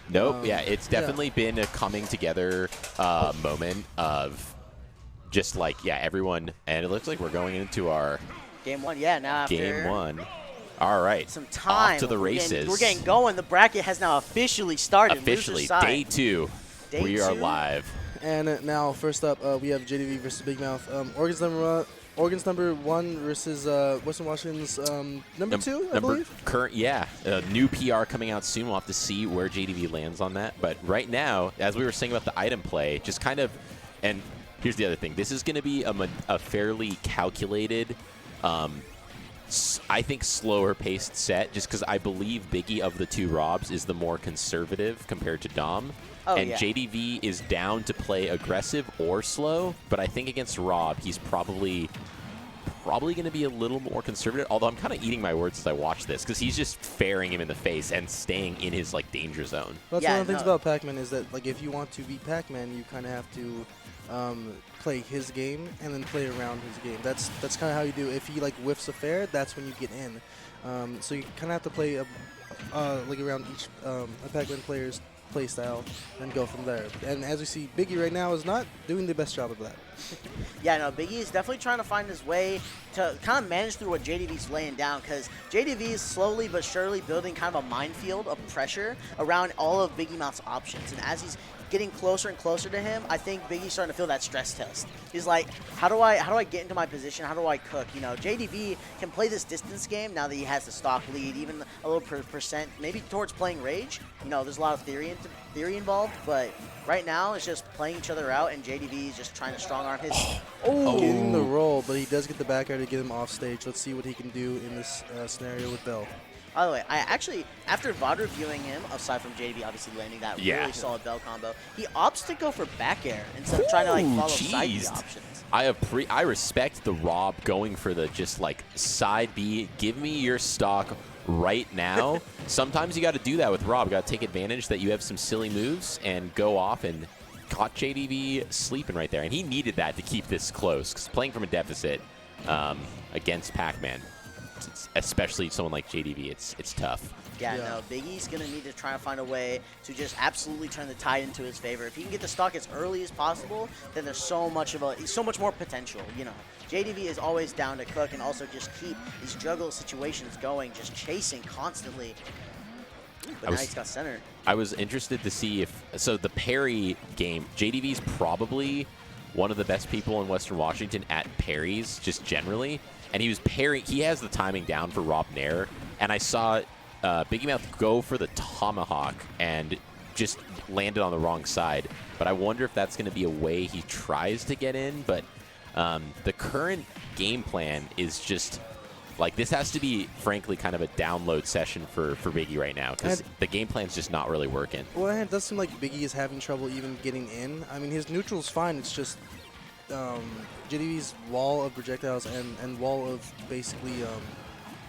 Nope. Yeah, it's definitely been a coming together moment of just like, yeah, everyone. And it looks like we're going into our Game 1, yeah, now after Game 1. All right. some time. Off to the races. We're getting going. The bracket has now officially started. Officially, day 2. We are live. And now, first up, we have JDV versus Biggymouth. Oregon's number 1 versus Western Washington's number 2, I believe. New PR coming out soon. We'll have to see where JDV lands on that. But right now, as we were saying about the item play, just kind of, and here's the other thing. This is going to be a fairly calculated, I think, slower paced set, just because I believe Biggie of the 2 Robs is the more conservative compared to Dom. And JDV is down to play aggressive or slow, but I think against Rob, he's probably going to be a little more conservative, although I'm kind of eating my words as I watch this, because he's just faring him in the face and staying in his like danger zone. That's one of the things about Pac-Man is that, like, if you want to beat Pac-Man, you kind of have to play his game and then play around his game. That's kind of how you do. If he like whiffs a fair, that's when you get in. So you kind of have to play like around each Pac-Man player's play style and go from there. And as we see, Biggie right now is not doing the best job of that. Yeah, no, Biggie is definitely trying to find his way to kind of manage through what JDV's laying down, because JDV is slowly but surely building kind of a minefield of pressure around all of Biggymouth's options. And as he's getting closer and closer to him, I think Biggie's starting to feel that stress test. He's like, how do I get into my position? How do I cook? You know, JDV can play this distance game now that he has the stock lead, even a little percent, maybe towards playing Rage. You know, there's a lot of theory involved, but right now it's just playing each other out, and JDV is just trying to strong arm his. Getting the roll, but he does get the back air to get him off stage. Let's see what he can do in this scenario with Bell. By the way, I actually, after VOD reviewing him, aside from JDV obviously landing that really solid Bell combo, he opts to go for back air instead of trying to like follow side B options. I respect the Rob going for the just like side B. Give me your stock right now. Sometimes you got to do that with Rob. Got to take advantage that you have some silly moves and go off, and caught JDV sleeping right there. And he needed that to keep this close, because playing from a deficit against Pac-Man, especially someone like JDV, it's tough. Yeah, no, Biggie's going to need to try to find a way to just absolutely turn the tide into his favor. If he can get the stock as early as possible, then there's so much more potential, you know. JDV is always down to cook and also just keep these juggle situations going, just chasing constantly. But now he's got center. I was interested to see so the parry game, JDV's probably one of the best people in Western Washington at parries, just generally. And he was parrying. He has the timing down for Rob Nair. And I saw Biggymouth go for the tomahawk and just landed on the wrong side. But I wonder if that's going to be a way he tries to get in. But the current game plan is just like, this has to be, frankly, kind of a download session for Biggie right now, because the game plan's just not really working. Well, it does seem like Biggie is having trouble even getting in. I mean, his neutral's fine. It's just JDV's wall of projectiles and wall of basically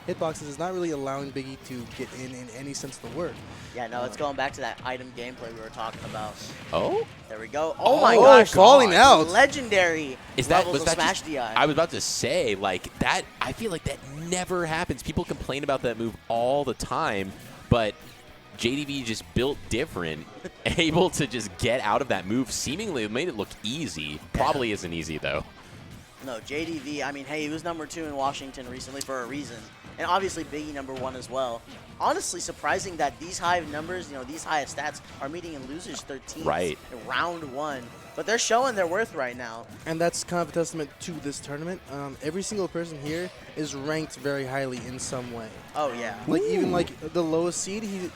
hitboxes is not really allowing Biggie to get in any sense of the word. Yeah, no, it's going back to that item gameplay we were talking about. Oh? There we go. Oh my gosh. Calling out. Legendary levels of Smash just, DI. I was about to say, like, that, I feel like that never happens. People complain about that move all the time, but JDV just built different, able to just get out of that move. Seemingly made it look easy. Probably isn't easy, though. No, JDV, I mean, hey, he was number 2 in Washington recently for a reason. And obviously Biggie number 1 as well. Honestly, surprising that these high numbers, you know, these high stats are meeting in losers 13 in round 1. But they're showing their worth right now. And that's kind of a testament to this tournament. Every single person here is ranked very highly in some way. Oh, yeah. Like, even like the lowest seed, he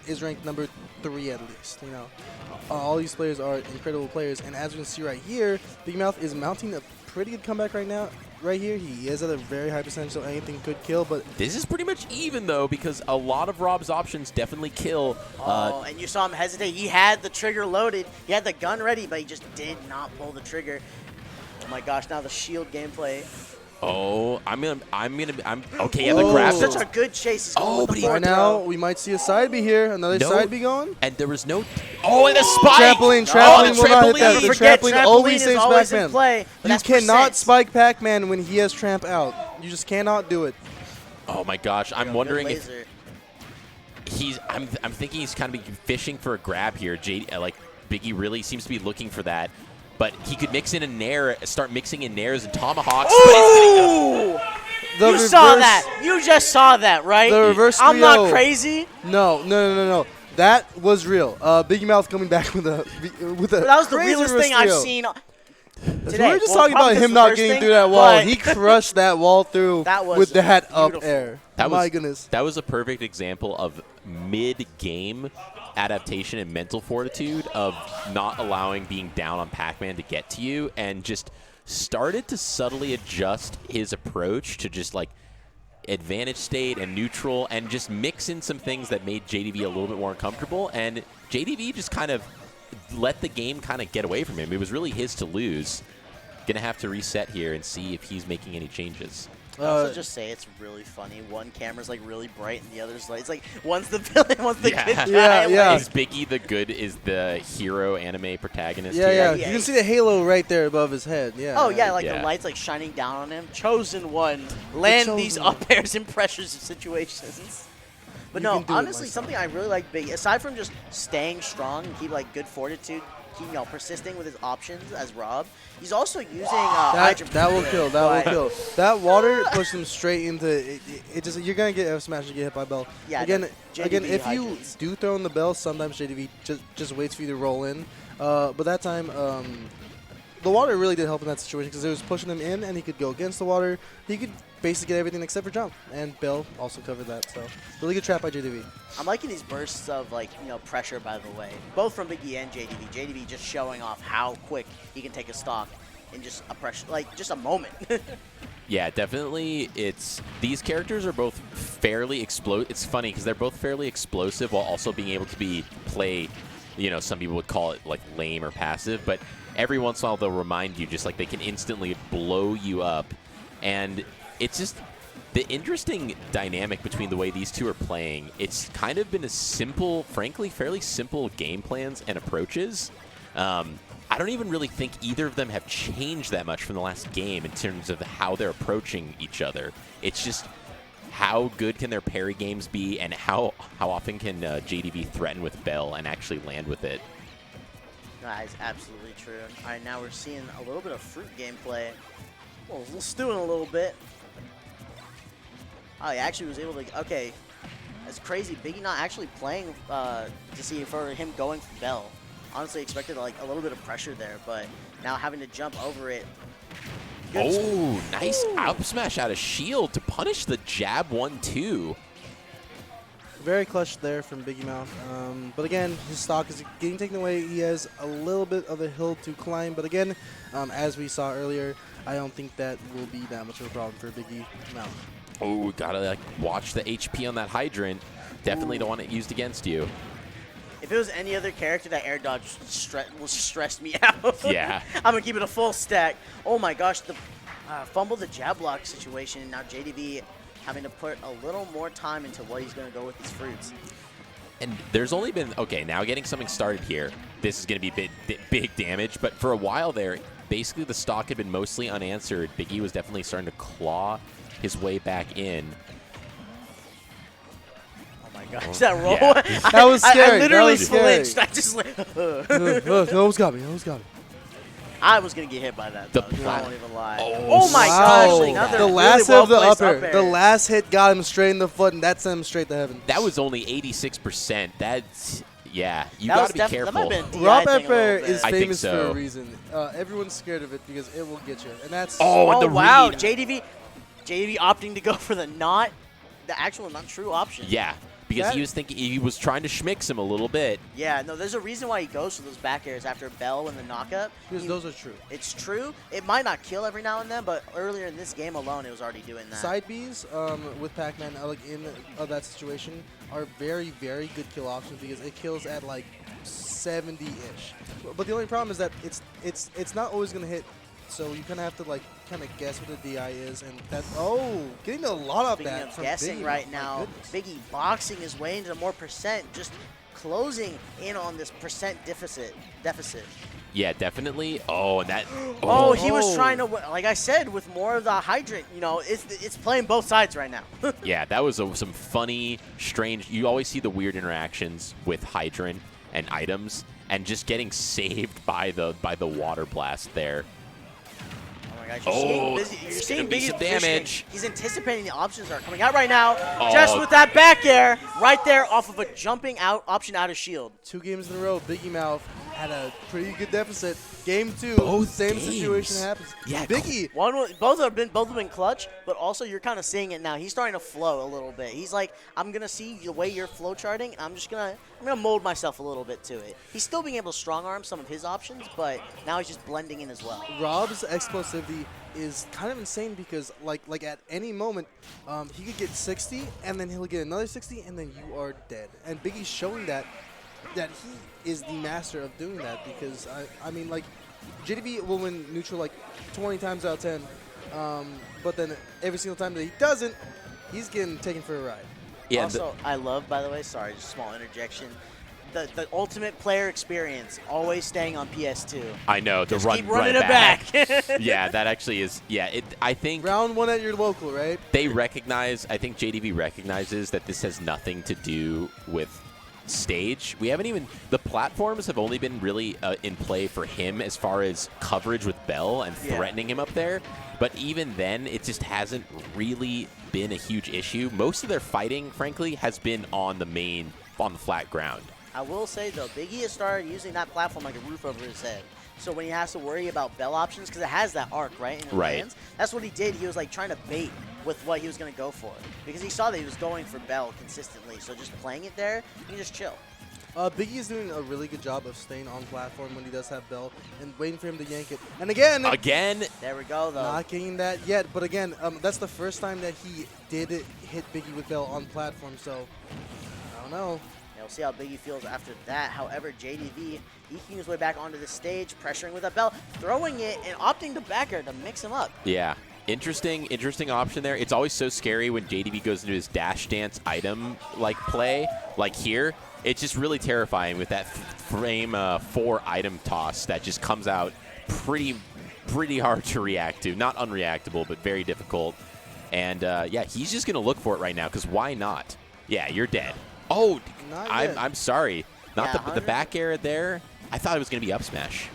is ranked number 3 at least, you know. All these players are incredible players. And as we can see right here, Biggymouth is mounting a pretty good comeback right now. Right here, he is at a very high percentage, so anything could kill. But this is pretty much even, though, because a lot of Rob's options definitely kill. And you saw him hesitate. He had the trigger loaded. He had the gun ready, but he just did not pull the trigger. Oh my gosh! Now the shield gameplay. Oh, I'm okay. Yeah, the grab. Such a good chase. But right now we might see a side B here. Another side B going. And there was no. Oh, and the spike. Trampoline will not hit that. The trampoline always saves in play. You cannot spike Pac-Man when he has tramp out. You just cannot do it. Oh my gosh! I'm wondering if I'm thinking he's kind of fishing for a grab here. Like Biggie really seems to be looking for that, but he could mix in a nair, start mixing in nairs and tomahawks. Ooh! You saw that. You just saw that, right? The reverse I'm not 3-0. crazy. No. That was real. Biggymouth coming back with a That was the crazy realest reverse thing I've 3-0. seen We today. were just Well, talking probably about this him is the not first getting thing, through that wall. but He crushed that wall through That was with that up beautiful. air. That My was, goodness. That was a perfect example of mid-game adaptation and mental fortitude of not allowing being down on Pac-Man to get to you, and just started to subtly adjust his approach to just like advantage state and neutral and just mix in some things that made JDV a little bit more uncomfortable, and JDV just kind of let the game kind of get away from him. It was really his to lose. Gonna have to reset here and see if he's making any changes. I also just say it's really funny. One camera's like really bright and the other's like, it's like one's the villain, one's the good guy. Yeah. Is Biggie the good? Is the hero anime protagonist? Yeah. here? You can see the halo right there above his head. Yeah. Oh yeah, like Yeah. the lights like shining down on him. Chosen one, land chosen these one. up airs in pressure situations. But You no, can do it, honestly, my son. something I really like Biggie, aside from just staying strong and keep like good fortitude, keep persisting with his options as Rob, he's also using Hydra. That will kill. That but- will kill. That water pushed him straight into it. It just you're gonna get F smash and get hit by Bell. Yeah, Again, no, again, JDV if you hydrants. do throw in the Bell, sometimes JDV just waits for you to roll in. But that time, the water really did help in that situation because it was pushing him in, and he could go against the water. He could basically get everything except for jump, and Bell also covered that. So really good trap by JDV. I'm liking these bursts of pressure, by the way, both from Biggie and JDV. JDV just showing off how quick he can take a stock in just a pressure, just a moment. Yeah, definitely. These characters are both fairly explosive. It's funny because they're both fairly explosive while also being able to play. Some people would call it like lame or passive, but every once in a while they'll remind you just like they can instantly blow you up, and it's just the interesting dynamic between the way these two are playing. It's kind of been a simple, frankly, fairly simple game plans and approaches. I don't even really think either of them have changed that much from the last game in terms of how they're approaching each other. It's just how good can their parry games be, and how often can JDV threaten with Bell and actually land with it. That is absolutely true. All right, now we're seeing a little bit of fruit gameplay. Well, a little stewing a little bit. Oh, he actually was able to. Okay, that's crazy. Biggie not actually playing to see for him going for Bell. Honestly, expected like a little bit of pressure there, but now having to jump over it. Good Oh, nice up smash out of shield to punish the jab 1-2. Very clutch there from Biggymouth. But again, his stock is getting taken away. He has a little bit of a hill to climb. But again, as we saw earlier, I don't think that will be that much of a problem for Biggymouth. Oh, gotta watch the HP on that hydrant. Definitely don't want it used against you. If it was any other character, that air dodge will stress me out. Yeah. I'm going to keep it a full stack. Oh my gosh, the fumble the jab block situation. Now JDV having to put a little more time into what he's going to go with his fruits. And there's only been, okay, now getting something started here. This is going to be big damage, but for a while there, basically the stock had been mostly unanswered. Biggie was definitely starting to claw his way back in. Gosh, that roll. Yeah. That was scary. I literally That was scary. flinched. I just Almost got me. Almost got me. I was going to get hit by that, though. The I won't even lie. Oh, my Wow. gosh. Another The really last hit of the well-placed upper. up air. The last hit got him straight in the foot, and that sent him straight to heaven. That was only 86%. That's, yeah, you That got was to be that might careful. have been a DI Rob thing a little Upper bit. is I think famous for so. a reason. Everyone's scared of it because it will get you, and that's. Oh, and Oh, the wow. read. JDV opting to go for the actual not true option. Yeah, because That- he was trying to schmix him a little bit. Yeah, no, there's a reason why he goes for those back airs after Bell and the knockup. because those are true. It's true. It might not kill every now and then, but earlier in this game alone, it was already doing that. Side Bs with Pac-Man, like in that situation, are very, very good kill options because it kills at like 70-ish. But the only problem is that it's not always gonna hit. So you kind of have to like kind of guess what the DI is, and that's getting a lot of Speaking that. of From guessing Biggie. right My now, goodness. Biggie boxing his way into more percent, just closing in on this percent deficit. Yeah, definitely. Oh, and that. Oh, he was trying to, like I said, with more of the hydrant, you know, it's playing both sides right now. Yeah, that was some funny, strange. You always see the weird interactions with hydrant and items, and just getting saved by the water blast there. Oh my gosh, you're seeing Biggie's damage. He's anticipating the options that are coming out right now. Just with that back air right there off of a jumping out option out of shield. 2 games in a row, Biggymouth had a pretty good deficit. Game 2, Both same games. situation happens. Yeah, Biggie. Both have been clutch, but also you're kind of seeing it now. He's starting to flow a little bit. He's like, I'm gonna see the way you're flow charting, and I'm gonna mold myself a little bit to it. He's still being able to strong arm some of his options, but now he's just blending in as well. Rob's explosivity is kind of insane because like at any moment he could get 60 and then he'll get another 60 and then you are dead. And Biggie's showing that he is the master of doing that because I mean like JDV will win neutral like 20 times out of 10, but then every single time that he doesn't, he's getting taken for a ride. Yeah. Also, I love, by the way, sorry, just a small interjection, the ultimate player experience, always staying on PS2. I know, Just run keep running right it back. Yeah, that actually is. Yeah, I think Round 1 at your local, right? they recognize. I think JDV recognizes that this has nothing to do with stage. We haven't even. The platforms have only been really in play for him as far as coverage with Bell and threatening him up there. But even then, it just hasn't really been a huge issue. Most of their fighting, frankly, has been on the flat ground. I will say, though, Biggie has started using that platform like a roof over his head. So when he has to worry about Bell options, because it has that arc, right? In the lands, that's what he did. He was like trying to bait with what he was going to go for. Because he saw that he was going for Bell consistently. So just playing it there, you can just chill. Biggie is doing a really good job of staying on platform when he does have Bell and waiting for him to yank it. And again, there we go, though. Not getting that yet, but again, that's the first time that he did hit Biggie with Bell on platform, so I don't know. We'll see how Biggie feels after that. However, JDV eking his way back onto the stage, pressuring with a Bell, throwing it and opting to back air to mix him up. Yeah. Interesting option there. It's always so scary when JDV goes into his dash dance item like play, like here. It's just really terrifying with that frame 4 item toss that just comes out pretty hard to react to. Not unreactable, but very difficult. And yeah, he's just gonna look for it right now because why not? Yeah, you're dead. Oh, I'm sorry. Not the back air there. I thought it was gonna be up smash.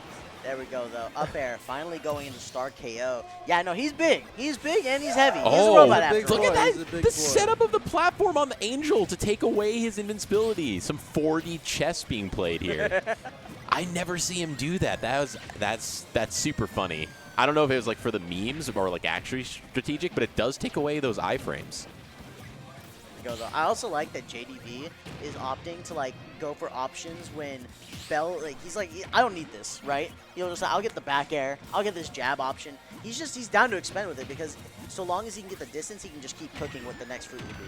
There we go, though. Up air, finally going into star KO. Yeah, no, he's big. He's big and he's heavy. He's a robot after look all. at that. The setup of the platform on the Angel to take away his invincibility. Some 4D chess being played here. I never see him do that. That's super funny. I don't know if it was like for the memes or like actually strategic, but it does take away those iframes. I also like that JDV is opting to like go for options when Bell, like he's like, I don't need this, right? He'll just, I'll get the back air, I'll get this jab option. He's down to expend with it because so long as he can get the distance, he can just keep cooking what the next fruit will be.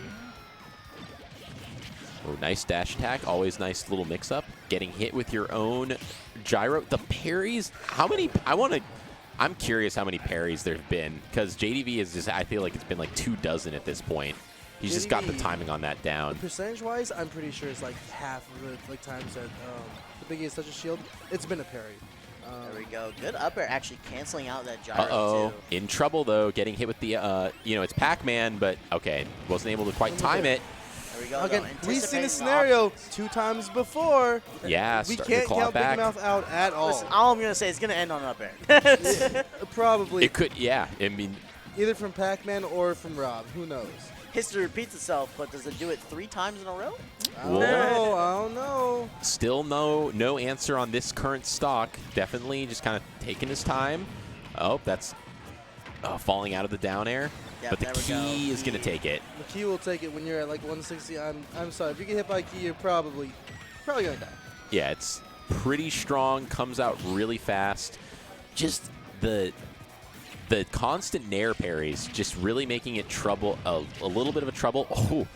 Oh, nice dash attack. Always nice little mix up. Getting hit with your own gyro. The parries. How many? I'm curious how many parries there've been because JDV is just. I feel like it's been like 24 at this point. He's just got the timing on that down. Percentage-wise, I'm pretty sure it's like half of the times that the Biggie is such a shield. It's been a parry. There we go. Good up air, actually canceling out that gyro, too. In trouble, though. Getting hit with the, it's Pac-Man, but, okay, wasn't able to quite time it. There we go. Again, we've seen this scenario 2 times before. Yeah, we can't count Biggymouth out at all. Listen, all I'm going to say is it's going to end on up air. Yeah, probably. It could, yeah. I mean, either from Pac-Man or from Rob. Who knows? History repeats itself, but does it do it 3 times in a row? I don't know. Still no answer on this current stock. Definitely just kind of taking his time. Oh, that's falling out of the down air. Yep, but the key is going to take it. The key will take it when you're at like 160. I'm sorry. If you get hit by key, you're probably going to die. Yeah, it's pretty strong. Comes out really fast. Just the constant nair parries just really making it a little bit of a trouble. Oh,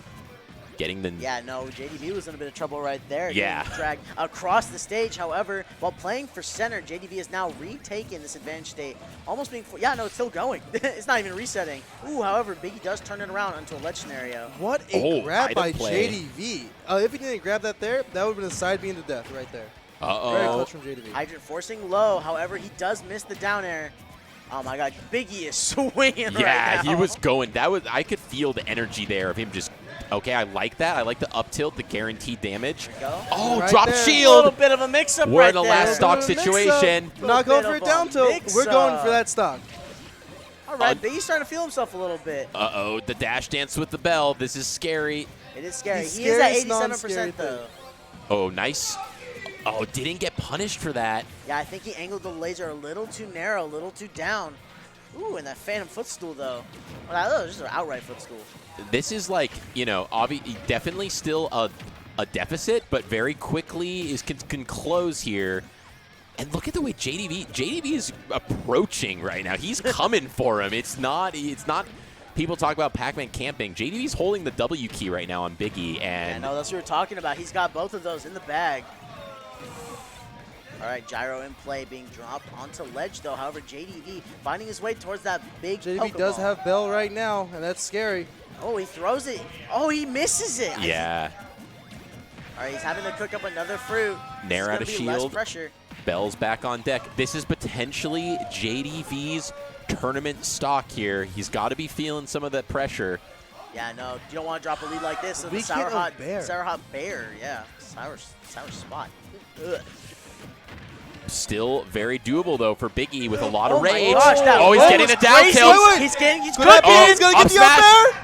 getting the... Yeah, no, JDV was in a bit of trouble right there. Yeah. Getting dragged across the stage. However, while playing for center, JDV has now retaken this advantage state. Almost being... Yeah, no, it's still going. It's not even resetting. Ooh, however, Biggie does turn it around into a ledge scenario. What a grab by play. JDV. If he didn't grab that there, that would have been a side beam to death right there. Very clutch from JDV. Hydrant forcing low. However, he does miss the down air. Oh my God, Biggie is swinging right now. Yeah, he was going. I could feel the energy there of him just... Okay, I like that. I like the up tilt, the guaranteed damage. Oh, Right drop there. shield. A little bit of a mix-up We're right in a there. last stock Mix-up. situation. We're not going for a Bit of down a tilt. We're going mix-up. for that stock. All right, Biggie's starting to feel himself a little bit. Uh-oh, the dash dance with the bell. This is scary. It is scary. The He is at scariest non-scary 87% though. thing. Oh, nice. Oh, didn't get punished for that. Yeah, I think he angled the laser a little too narrow, a little too down. Ooh, and that phantom footstool though. Well, that was just an outright footstool. This is like, you know, definitely still a deficit, but very quickly can close here. And look at the way JDV is approaching right now. He's coming for him. It's not people talk about Pac-Man camping. JDV's holding the W key right now on Biggie, and Yeah, no, that's what we were talking about. He's got both of those in the bag. All right, gyro in play, being dropped onto ledge though. However, JDV finding his way towards that big JDV does Pokeball. have Bell right now, and that's scary. Oh, he throws it. Oh, he misses it. yeah, All right, he's having to cook up another fruit. Nair out of This is gonna be shield. less pressure. Bell's back on deck. This is potentially JDV's tournament stock here. He's got to be feeling some of that pressure. Yeah, no, you don't want to drop a lead like this. Weak hit of Bear. Sour hot bear. Yeah, sour spot. Ugh. Still very doable though for Biggie with a lot Oh of my rage. gosh, that Oh, he's roll getting was a down crazy. tilt. Wait. He's Good up cooking. B, he's going to Up get the up smash. there.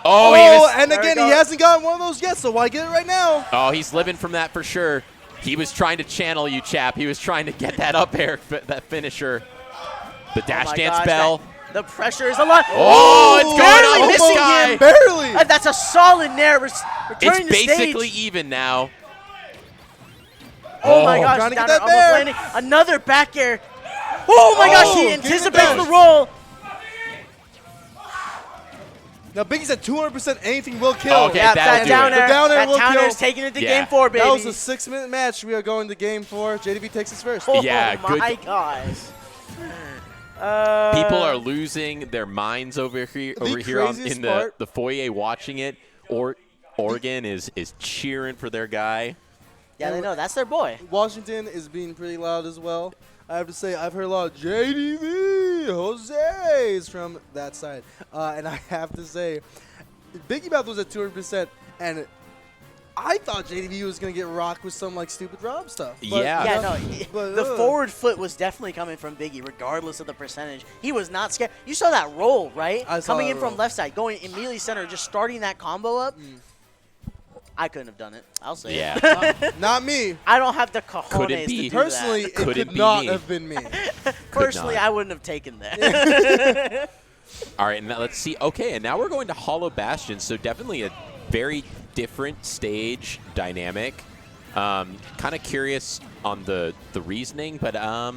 Oh, And There again, we he go. hasn't gotten one of those yet, so why get it right now? Oh, he's living from that for sure. He was trying to channel you, chap. He was trying to get that up air, that finisher. The dash Oh my dance gosh, bell. The pressure is a lot. Oh, it's going barely on missing this guy. him. Barely. That's a solid nair. Returning It's to basically stage. even now. Oh my gosh, trying to down get air that almost bear. landing. Another back air. Oh my gosh, he give it anticipates back. the roll. Now Biggie's at 200%. Anything will kill. Okay, Yeah, that'll that do down it. air, The down air that will down kill. air is taking it to Yeah. game 4, baby. That was a 6-minute match. We are going to game 4. JDV takes his first. Oh Yeah, good. my gosh. People are losing their minds over here in craziest the part- foyer watching it. Oregon is cheering for their guy. Yeah, they know. That's their boy. Washington is being pretty loud as well. I have to say, I've heard a lot of JDV, Jose's from that side. And I have to say, Biggymouth was at 200%, and I thought JDV was going to get rocked with some, like, stupid Rob stuff. But, Yeah. Yeah, you no, know, but, the forward foot was definitely coming from Biggie, regardless of the percentage. He was not scared. You saw that roll, right? I saw Coming that in from roll. left side, going immediately center, just starting that combo up. I couldn't have done it. I'll say it. Yeah. Not me. I don't have the cojones Couldn't be. to do Personally, that. it Couldn't could be not me. have been me. Personally, not. I wouldn't have taken that. All right, now let's see. Okay, and now we're going to Hollow Bastion, so definitely a very different stage dynamic. Kind of curious on the reasoning, but I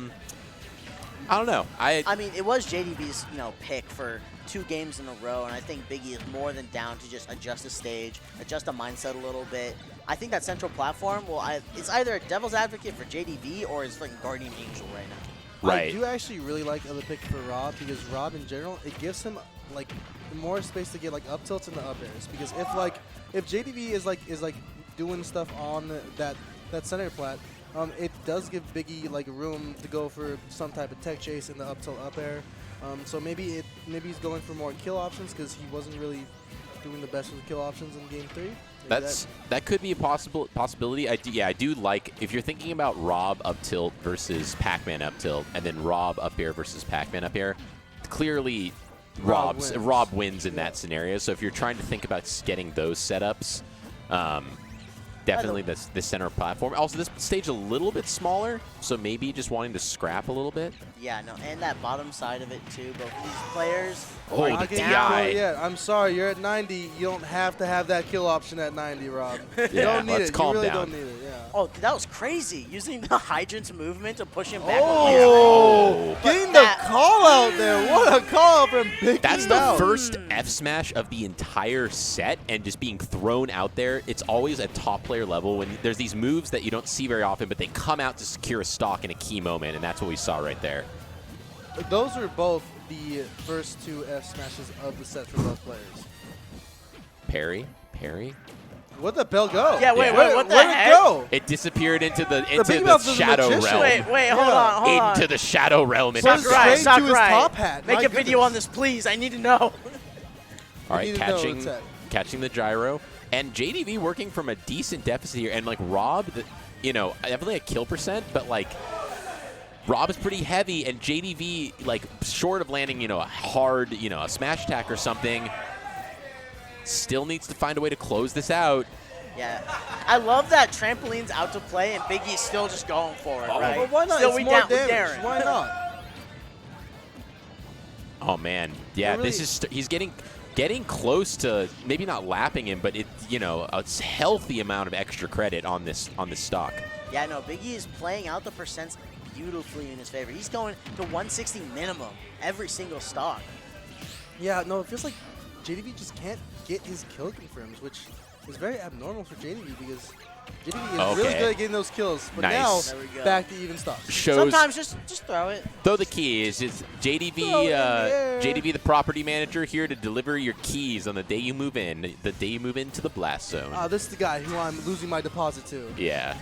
don't know. I mean, it was JDV's pick for 2 games in a row, and I think Biggie is more than down to just adjust the stage, adjust the mindset a little bit. I think that central platform, it's either a devil's advocate for JDV or it's like Guardian Angel right now. Right. I do actually really like the pick for Rob, because Rob in general, it gives him like more space to get like up tilts and the up airs. Because if JDV is like doing stuff on that center plat, it does give Biggie like room to go for some type of tech chase in the up tilt up air. So maybe he's going for more kill options, because he wasn't really doing the best with the kill options in game 3. Maybe That could be a possibility. I do like, if you're thinking about Rob up tilt versus Pac-Man up tilt, and then Rob up air versus Pac-Man up air, clearly Rob Rob wins. wins in that scenario. So if you're trying to think about getting those setups, definitely the center platform. Also, this stage a little bit smaller, so maybe just wanting to scrap a little bit. Yeah, no, and that bottom side of it too. Both of these players. Oh, are the Not getting DI. kill yet. I'm sorry, you're at 90. You don't have to have that kill option at 90, Rob. You Yeah, don't need let's it. calm You really down. don't need it. Yeah. Oh, that was crazy. Using the hydrant's movement to push him back. Oh, But getting the call out there. What a call out from Biggymouth. That's the first F smash of the entire set, and just being thrown out there. It's always at top player level when there's these moves that you don't see very often, but they come out to secure a stock in a key moment, and that's what we saw right there. Those are both the first 2 F smashes of the set for both players. Parry. Where'd the bell go? Yeah, wait, Where- what the where'd heck? it go? It disappeared into the Biggymouth is a shadow magician. realm. Wait, hold on. Into the shadow realm. It Went Sakurai, straight to his Sakurai, top hat. Make My a video goodness. on this, please. I need to know. All right, need to know what's at. catching the gyro, and JDV working from a decent deficit here, and like Rob, definitely a kill percent, but like Rob is pretty heavy, and JDV, like, short of landing, a hard, a smash attack or something, still needs to find a way to close this out. Yeah. I love that trampoline's out to play and Biggie's still just going for it, right? Well, why not? Still, It's we more down, we damage. daring. Why not? Oh man, yeah, Really- this is he's getting close to maybe not lapping him, but a healthy amount of extra credit on this stock. Yeah, no, Biggie is playing out the percents beautifully in his favor. He's going to 160 minimum every single stock. Yeah, no, it feels like JDV just can't get his kill confirms, which is very abnormal for JDV because JDV is really good at getting those kills. But Nice. now, There we go. back to even stocks. Shows. Sometimes just throw it. Though the key is JDV, Throw it in the air. JDV, the property manager, here to deliver your keys on the day you move in, the day you move into the blast zone. This is the guy who I'm losing my deposit to. Yeah.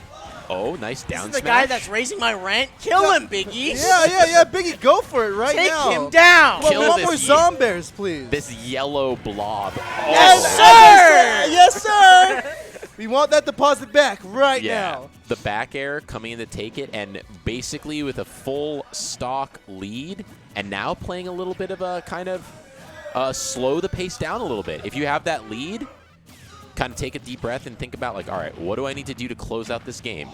Oh, nice This down is the smash. guy that's raising my rent. Kill him, Biggie. Yeah, Biggie, go for it right Take now. him down. Kill One more this zombies, please. This yellow blob. Yes, Oh. sir. Yes, sir. We want that deposit back right Yeah, now. the back air coming in to take it, and basically with a full stock lead, and now playing a little bit of a kind of slow the pace down a little bit. If you have that lead, kind of take a deep breath and think about, like, all right, what do I need to do to close out this game?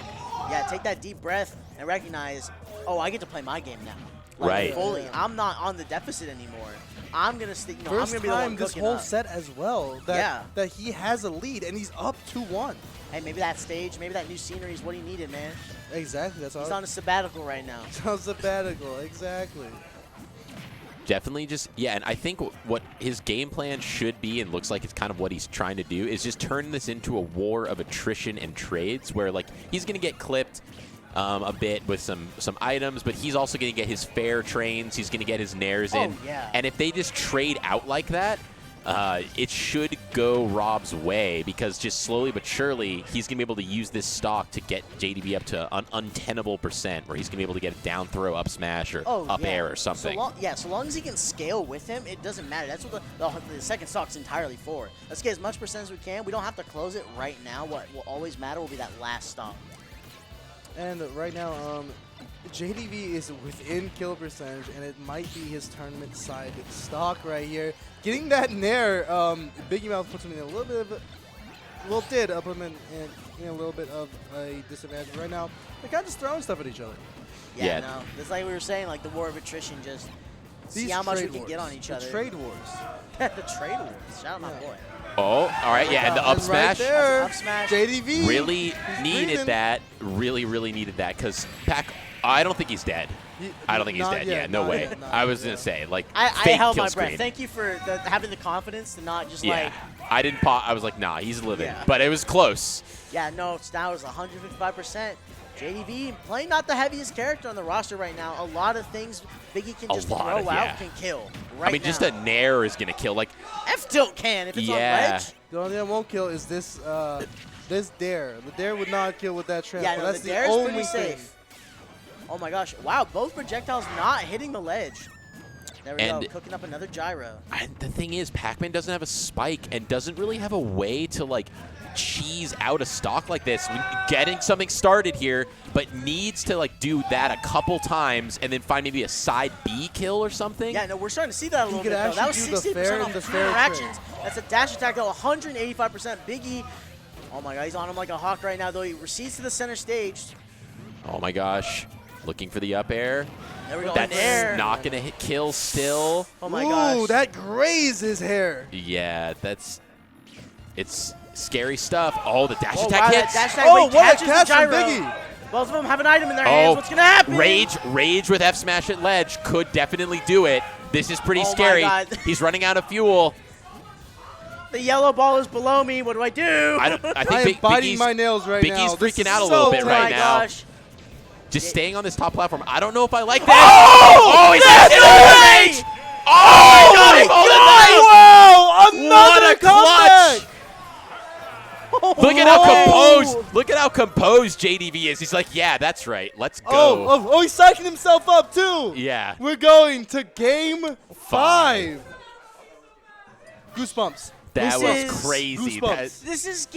Yeah, take that deep breath and recognize, oh, I get to play my game now. Like, Right. Fully. I'm not on the deficit anymore. I'm gonna stick. I'm First gonna be the one time this cooking whole up. set as well that Yeah. that he has a lead and he's up 2-1. Hey, maybe that stage, maybe that new scenery is what he needed, man. Exactly. That's all. He's on a sabbatical right now. It's on sabbatical. Exactly. Definitely just, yeah, and I think what his game plan should be, and looks like it's kind of what he's trying to do, is just turn this into a war of attrition and trades where, like, he's going to get clipped a bit with some items, but he's also going to get his fair trains. He's going to get his nairs in. Oh, yeah. And if they just trade out like that, it should go Rob's way, because just slowly but surely, he's going to be able to use this stock to get JDV up to an untenable percent, where he's going to be able to get a down throw, up smash, or up yeah. air or something. So long as he can scale with him, it doesn't matter. That's what the second stock's entirely for. Let's get as much percent as we can. We don't have to close it right now. What will always matter will be that last stock. And right now, JDV is within kill percentage, and it might be his tournament side stock right here. Getting that nair, Biggymouth puts him in a little bit of did up him in a little bit of a disadvantage right now. They're kind of just throwing stuff at each other. Yeah, Yeah. no. It's like we were saying, like the war of attrition, just see These how much we trade can get wars. on each The other. trade wars. The trade wars. Shout out my Yeah. boy. Oh, all right, yeah, and the up And right smash. there, Up smash. JDV Really he's needed breathing. that. Really needed that, because Pac, I don't think he's dead. I don't think he's Not dead. yet, Yeah, no not way. yet, not I was yet. gonna say, like, I fake held kill my screen. breath. Thank you for having the confidence to not just Yeah, like, I didn't pop. I was like, nah, he's living. Yeah. But it was close. yeah, no, it's now it's 155%. JDV playing not the heaviest character on the roster right now. A lot of things Biggie can A just lot throw of- out yeah. can kill right I mean, just now. a nair is gonna kill. Like, F-tilt can if it's on Yeah. ledge. The only thing that won't kill is this this dare. The dare would not kill with that tramp. Yeah, no, That's the the dare is only pretty thing. safe. Oh my gosh. Wow, both projectiles not hitting the ledge. There we And- go, cooking up another gyro. and the thing is, Pac-Man doesn't have a spike and doesn't really have a way to, like, cheese out a stock like this. Getting something started here, but needs to, like, do that a couple times and then find maybe a side B kill or something. Yeah, no, we're starting to see that a little could bit, though. That was actually do the 60% fair off and the two fair interactions. That's a dash attack, though, 185%. Biggie, oh my god, he's on him like a hawk right now, though. He recedes to the center stage. Oh my gosh. Looking for the up air. There we go, That's nair. not gonna hit kill still. Oh my Ooh, gosh. that grazed his hair. Yeah, it's Scary stuff. Oh, the dash Oh, attack wow, that hits. dash attack Oh, wait, what a catches the catch from gyro. Biggie. Both of them have an item in their hands. What's going to happen? Rage with F smash at ledge could definitely do it. This is pretty Oh my scary. God. He's running out of fuel. The yellow ball is below me. What do I do? I I think am biting Biggie's, my nails right now. Biggie's This freaking is out a so little bit oh right my now. gosh. Just staying on this top platform. I don't know if I like that. Oh! He's Yes, hit no over way! Rage. Oh my God! He pulled it down. Wow! Another What a clutch! comeback! Look at how Whoa! composed. Look at how composed JDV is. He's like, yeah, that's right. Let's go. Oh, he's psyching himself up too. Yeah. We're going to game 5. Goosebumps. That This was is crazy. goosebumps. This is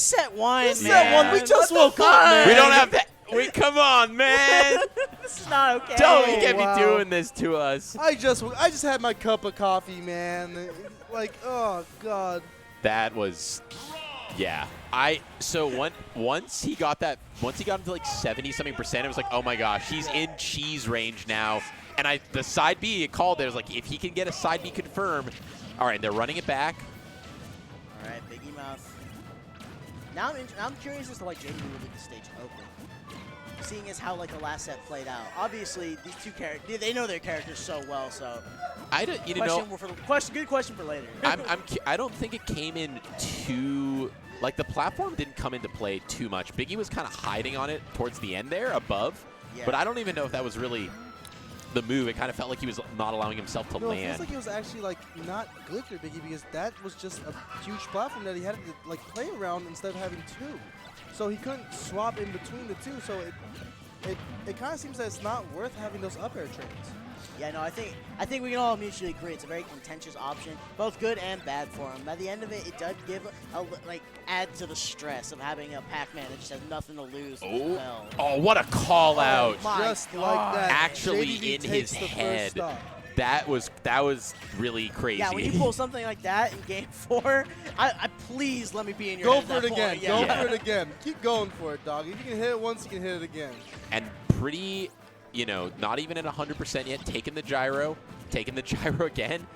set 1. This is Yeah. that one. We just What woke the up, man. fuck? We don't have that. Wait, come on, man. This is not okay. Don't you get wow. me doing this to us. I just had my cup of coffee, man. Like, oh god. That was, yeah. Once he got into like 70-something%, it was like, oh my gosh, he's in cheese range now. And the side B it called there was like, if he can get a side B confirmed, all right, they're running it back. All right, Biggymouth. Now I'm curious as to why JDV will leave the stage open. Seeing as how like the last set played out. Obviously, these two characters, they know their characters so well. So, good question for later. I don't think it came in too, like the platform didn't come into play too much. Biggie was kind of hiding on it towards the end there above, Yeah. but I don't even know if that was really the move. It kind of felt like he was not allowing himself to No, it land. feels like it was actually like not good for Biggie because that was just a huge platform that he had to like play around instead of having 2. So he couldn't swap in between the 2. So it kind of seems that it's not worth having those up air trains. Yeah, no, I think we can all mutually agree it's a very contentious option, both good and bad for him. By the end of it, it does give add to the stress of having a Pac-Man that just has nothing to lose. Oh, what a call out! my Just God. like that. Actually JDV in takes his the first head. stop. That was really crazy. Yeah, when you pull something like that in Game 4, I please let me be in your Go head for at it that again. point. Go Yeah. for it again. Keep going for it, dog. If you can hit it once, you can hit it again. And pretty, not even at 100% yet, taking the gyro again.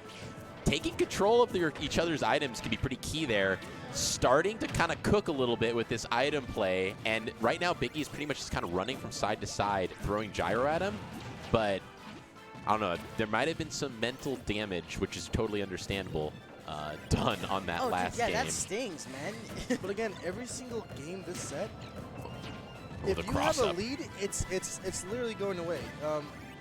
Taking control of each other's items can be pretty key there. Starting to kind of cook a little bit with this item play. And right now, Biggie is pretty much just kind of running from side to side, throwing gyro at him. But I don't know. There might have been some mental damage, which is totally understandable, done on that last yeah, game. that stings, man. But again, every single game this set, Oh, if the you have a cross-up. lead, it's literally going away.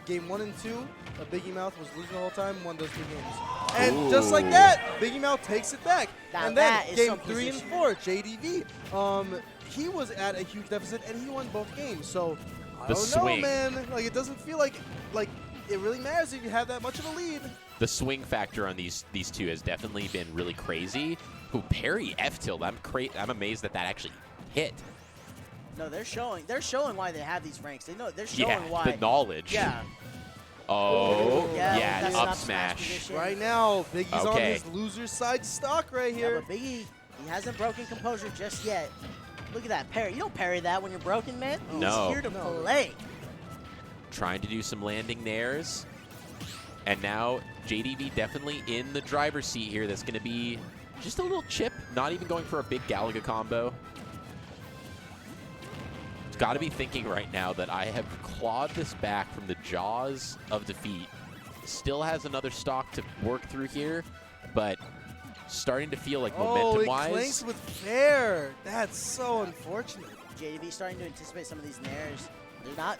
Game 1 and 2, Biggymouth was losing the whole time, won those 2 games. And just like that, Biggymouth takes it back. Now and then that is game some 3 and position. 4, JDV, he was at a huge deficit and he won both games. So I The don't swing. know, man. Like it doesn't feel like it really matters if you have that much of a lead. The swing factor on these two has definitely been really crazy. Ooh, parry F tilt. I'm amazed that actually hit. No, they're showing why they have these ranks. They're showing why. The knowledge. Yeah. Oh, yeah, that's up an up smash. position. Right now, Biggie's on Okay. his loser side stock right Yeah, here. but Biggie, he hasn't broken composure just yet. Look at that parry. You don't parry that when you're broken, man. He's No. here to No. play. Trying to do some landing nairs. And now JDV definitely in the driver's seat here. That's going to be just a little chip, not even going for a big Galaga combo. Got to be thinking right now that I have clawed this back from the jaws of defeat. Still has another stock to work through here, but starting to feel like Oh, it momentum-wise. clinks with fair. That's so unfortunate. JDV starting to anticipate some of these nairs.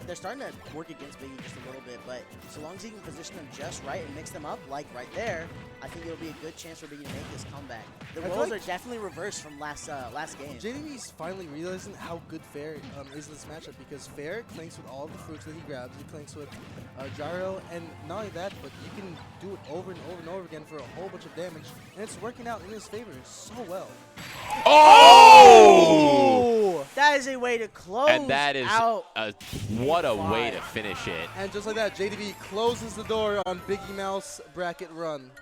They're starting to work against Biggie just a little bit, but so long as he can position them just right and mix them up, like right there, I think it'll be a good chance for Biggie to make this comeback. The I feel roles like are definitely reversed from last game. JDV's finally realizing how good Fair is in this matchup because Fair clinks with all the fruits that he grabs. He clinks with gyro, and not only that, but you can do it over and over and over again for a whole bunch of damage, and it's working out in his favor so well. Oh! That is a way to close And that is out. what a way Five. to finish it. And just like that, JDV closes the door on Biggymouth's bracket run.